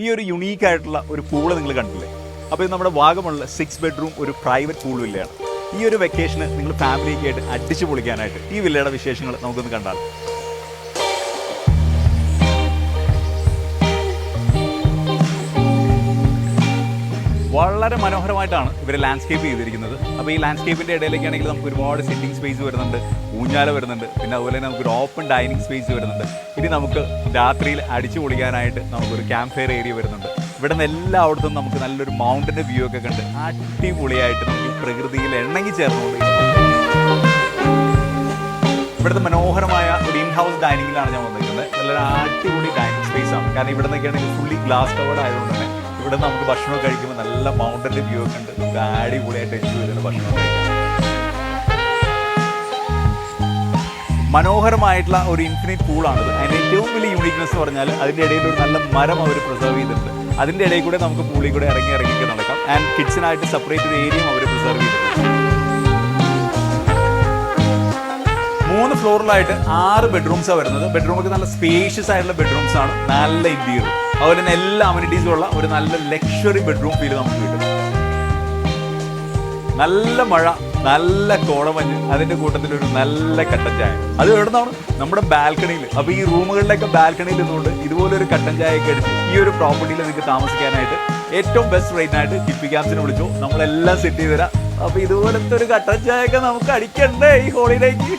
ഈ ഒരു യുണീക്ക് ആയിട്ടുള്ള ഒരു പൂള് നിങ്ങൾ കണ്ടില്ലേ? അപ്പോൾ ഇത് നമ്മുടെ വാഗമണിലെ 6 ബെഡ്റൂം ഒരു പ്രൈവറ്റ് പൂൾ വില്ലയാണ്. ഈ ഒരു വെക്കേഷന് നിങ്ങൾ ഫാമിലിയൊക്കെ ആയിട്ട് അടിച്ചു പൊളിക്കാനായിട്ട് ഈ വില്ലയുടെ വിശേഷങ്ങൾ നമുക്കൊന്ന് കണ്ടാൽ. വളരെ മനോഹരമായിട്ടാണ് ഇവർ ലാൻഡ്സ്കേപ്പ് ചെയ്തിരിക്കുന്നത്. അപ്പോൾ ഈ ലാൻഡ്സ്കേപ്പിൻ്റെ ഇടയിലേക്കാണെങ്കിൽ നമുക്ക് ഒരുപാട് സിറ്റിംഗ് സ്പേസ് വരുന്നുണ്ട്, ഊഞ്ഞാല വരുന്നുണ്ട്, പിന്നെ അതുപോലെ തന്നെ നമുക്കൊരു ഓപ്പൺ ഡൈനിങ് സ്പേസ് വരുന്നുണ്ട്. ഇനി നമുക്ക് രാത്രിയിൽ അടിച്ചു പൊളിക്കാനായിട്ട് നമുക്കൊരു ക്യാമ്പ് ഫയർ ഏരിയ വരുന്നുണ്ട്. ഇവിടെ നിന്ന് എല്ലായിടത്തും നമുക്ക് നല്ലൊരു മൗണ്ടൻ്റെ വ്യൂ ഒക്കെ കണ്ട് അടിപൊളിയായിട്ട് നമുക്ക് പ്രകൃതിയിൽ ഇണങ്ങി ചേർന്നുകൊണ്ട് ഇവിടുത്തെ മനോഹരമായ ഒരു ഇൻ ഹൗസ് ഡൈനിങ്ങിലാണ് ഞാൻ വന്നിരിക്കുന്നത്. നല്ലൊരു അടിപൊളി ഡൈനിങ് സ്പേസ് ആണ്. കാരണം ഇവിടെ നിന്നൊക്കെയാണെങ്കിൽ ഫുള്ളി ഗ്ലാസ് കവേർഡ് ആയതുകൊണ്ട് തന്നെ ഇവിടെ നമുക്ക് ഭക്ഷണം കഴിക്കുമ്പോൾ നല്ല മൗണ്ടൻ്റെ വ്യൂ ഒക്കെ ഉണ്ട്. നമുക്ക് അടിപൊളിയായിട്ട് എൻജോയ് ചെയ്തിട്ട് ഭക്ഷണം കഴിക്കാം. മനോഹരമായിട്ടുള്ള ഒരു ഇൻഫിനിറ്റ് പൂളാണിത്. അതിൻ്റെ ഏറ്റവും വലിയ യൂണിക്നെസ് എന്ന് പറഞ്ഞാൽ അതിൻ്റെ ഇടയിൽ ഒരു നല്ല മരം അവർ പ്രിസർവ് ചെയ്തിട്ടുണ്ട്. അതിൻ്റെ ഇടയിൽ കൂടെ നമുക്ക് പൂളിൽ കൂടെ ഇറങ്ങി നടക്കാം. ആൻഡ് കിഡ്സിനായിട്ട് സെപ്പറേറ്റ് ഒരു ഏരിയയും അവർ പ്രിസർവ് ചെയ്തിട്ടുണ്ട്. 3 ഫ്ലോറിലായിട്ട് 6 ബെഡ്റൂംസാണ് വരുന്നത്. ബെഡ്റൂമൊക്കെ നല്ല സ്പേഷ്യസ് ആയിട്ടുള്ള ബെഡ്റൂംസ് ആണ്. നല്ല ഇന്റീരിയർ, അതുപോലെ തന്നെ എല്ലാ അമ്യൂണിറ്റീസും ഉള്ള ഒരു നല്ല ലക്ഷറി ബെഡ്റൂം ഫീൽ നമുക്ക് കിട്ടും. നല്ല മഴ, നല്ല കോടമഞ്ഞ്, അതിൻ്റെ കൂട്ടത്തിൽ ഒരു നല്ല കട്ടൻ ചായ. അത് എവിടെ നിന്നാണ്? നമ്മുടെ ബാൽക്കണിയിൽ. അപ്പോൾ ഈ റൂമുകളിലൊക്കെ ബാൽക്കണിയിൽ നിന്നുകൊണ്ട് ഇതുപോലൊരു കട്ടൻ ചായയൊക്കെ അടിച്ച് ഈ ഒരു പ്രോപ്പർട്ടിയിൽ നിങ്ങൾക്ക് താമസിക്കാനായിട്ട് ഏറ്റവും ബെസ്റ്റ് റേറ്റിനായിട്ട് കിപ്പി ക്യാമ്പ്സിനെ വിളിച്ചു, നമ്മളെല്ലാം സെറ്റ് ചെയ്ത് തരാം. അപ്പോൾ ഇതുപോലത്തെ ഒരു കട്ടൻ ചായയൊക്കെ നമുക്ക് അടിക്കണ്ടേ ഈ ഹോളിഡേക്ക്?